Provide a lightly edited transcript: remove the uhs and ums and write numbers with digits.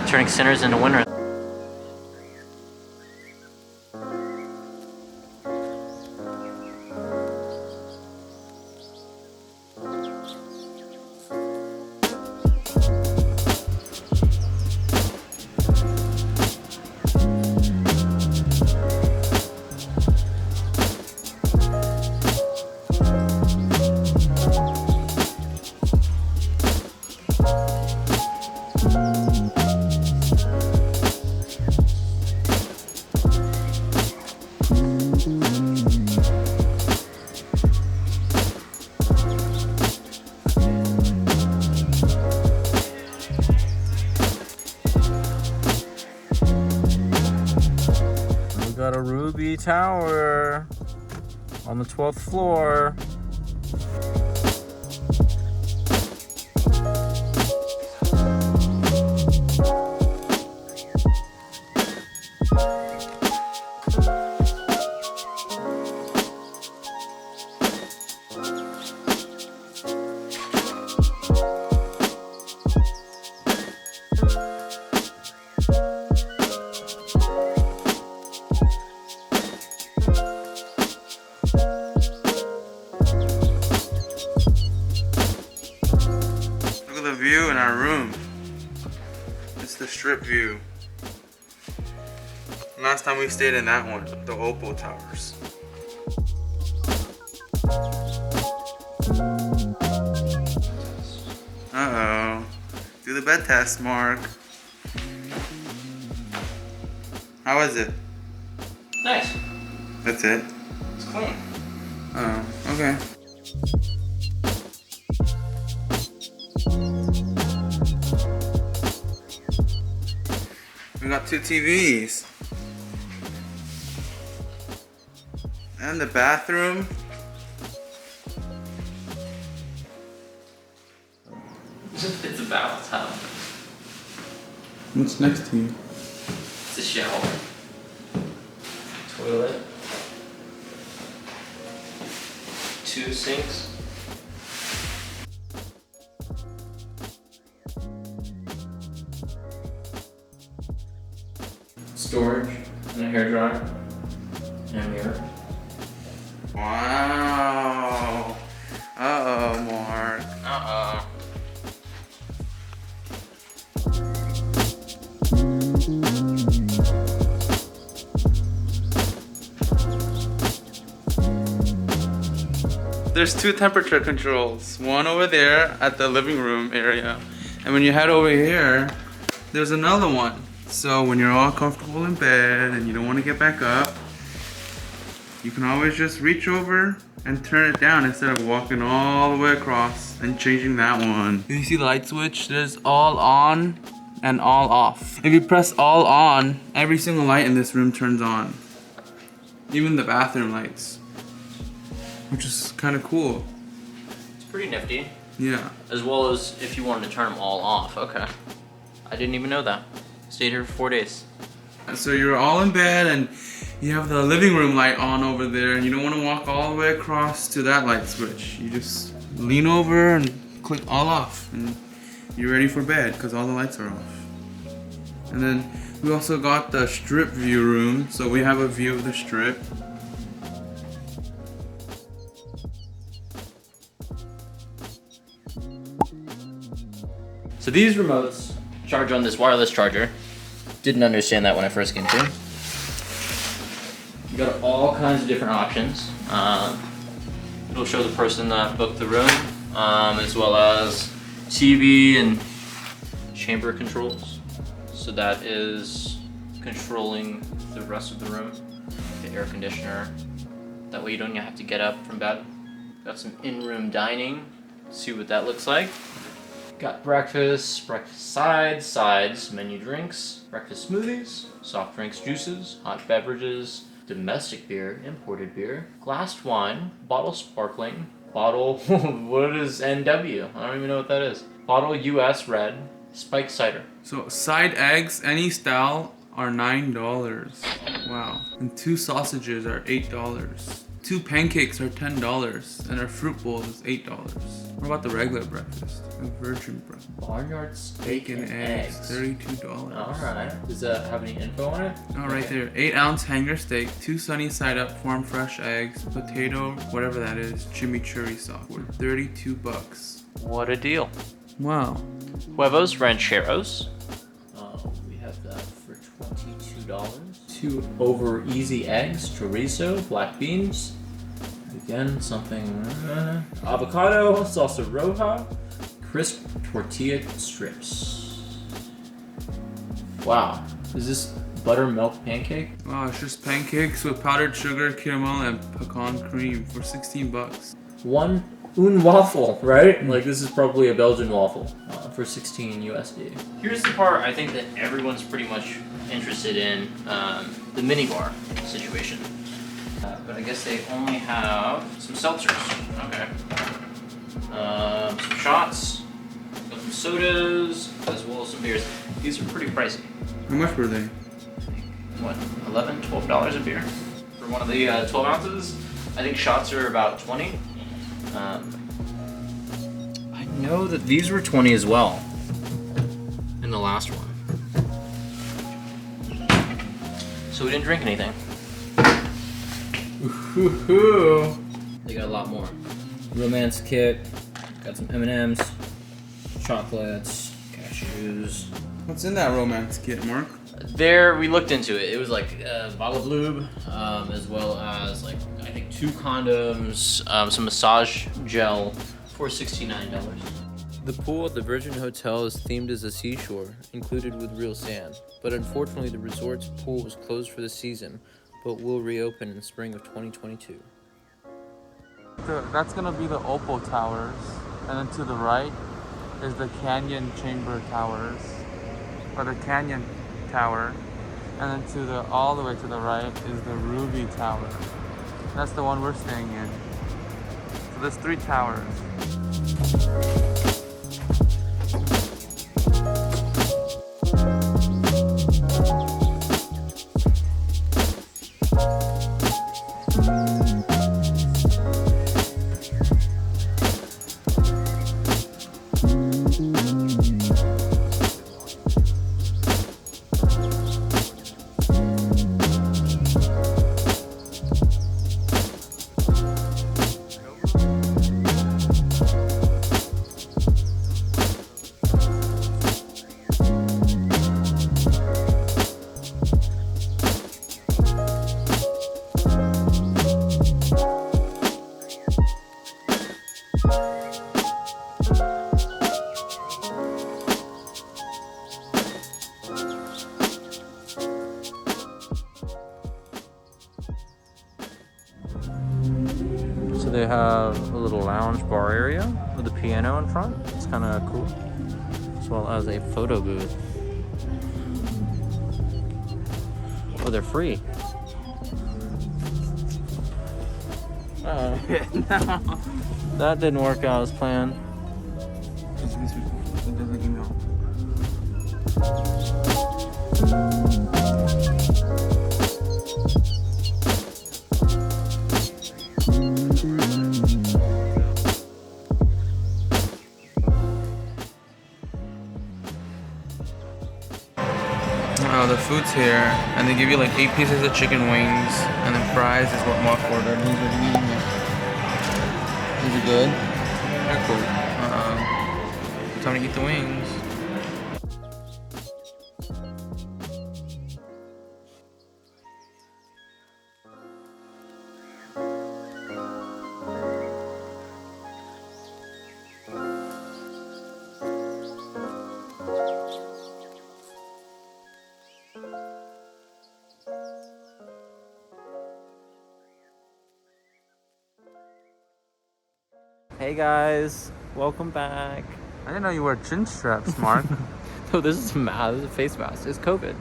turning sinners into winners. Got a ruby tower on the 12th floor. Look at the view in our room. It's the strip view. Last time we stayed in that one, the Opal Towers. Uh-oh. Do the bed test, Mark. How is it? Nice. That's it? It's clean. Oh, okay. We got 2 TVs. And the bathroom. It's a bathtub. What's next to you? It's a shower. Toilet. 2 sinks. Storage and a hairdryer and a mirror. Wow. Uh-oh, Mark. Uh-oh. There's 2 temperature controls. One over there at the living room area. And when you head over here, there's another one. So when you're all comfortable in bed and you don't want to get back up, you can always just reach over and turn it down instead of walking all the way across and changing that one. You see the light switch? There's all on and all off. If you press all on, every single light in this room turns on. Even the bathroom lights. Which is kind of cool. It's pretty nifty. Yeah. As well as if you wanted to turn them all off. Okay. I didn't even know that. Stayed here for 4 days. So you're all in bed and you have the living room light on over there and you don't want to walk all the way across to that light switch. You just lean over and click all off and you're ready for bed because all the lights are off. And then we also got the strip view room, so we have a view of the strip. So these remotes charge on this wireless charger. Didn't understand that when I first came to. You got all kinds of different options. It'll show the person that booked the room, as well as TV and chamber controls. So that is controlling the rest of the room, the air conditioner. That way you don't have to get up from bed. Got some in-room dining. See what that looks like. Got breakfast sides, menu drinks, breakfast smoothies, soft drinks, juices, hot beverages, domestic beer, imported beer, glassed wine, bottle sparkling, bottle, what is NW? I don't even know what that is. Bottle US red, spiked cider. So side eggs, any style, are $9. Wow. And 2 sausages are $8. 2 pancakes are $10, and our fruit bowl is $8. What about the regular breakfast? A virgin breakfast. Barnyard steak Bacon, and eggs, eggs. $32. Alright. Does that have any info on it? Oh, right there. 8-ounce hanger steak, 2 sunny side up farm fresh eggs, potato, whatever that is, chimichurri sauce. For $32. What a deal. Wow. Huevos rancheros. We have that for $22. 2 over easy eggs, chorizo, black beans. Again, something. Avocado, salsa roja, crisp tortilla strips. Wow. Is this buttermilk pancake? Wow, it's just pancakes with powdered sugar, caramel, and pecan cream for $16. Un waffle, right? Like this is probably a Belgian waffle for 16 USD. Here's the part I think that everyone's pretty much interested in, the minibar situation. But I guess they only have some seltzers. Okay. Some shots, got some sodas, as well as some beers. These are pretty pricey. How much were they? What, $11, $12 a beer? For one of the 12 ounces? I think shots are about 20. I know that these were 20 as well in the last one. So we didn't drink anything. Ooh. They got a lot more. Romance kit, got some M&Ms, chocolates, cashews. What's in that romance kit, Mark? There, we looked into it. It was like a bottle of lube, as well as like I think 2 condoms, some massage gel for $69. The pool at the Virgin Hotel is themed as a seashore, included with real sand. But unfortunately, the resort's pool was closed for the season, but will reopen in spring of 2022. That's gonna be the Opal Towers, and then to the right is the Canyon Chamber Towers, or the Canyon Tower, and then all the way to the right is the Ruby Tower. That's the one we're staying in. So there's 3 towers. So they have a little lounge bar area with a piano in front. It's kind of cool. As well as a photo booth. Oh, they're free. No. That didn't work out as planned. The food's here, and they give you like 8 pieces of chicken wings, and then fries is what Mark ordered. He's already eating it. Is it good? They're cool. Time to eat the wings. Hey guys, welcome back. I didn't know you wore chin straps, Mark. No, this is a mask. This is a face mask. It's COVID.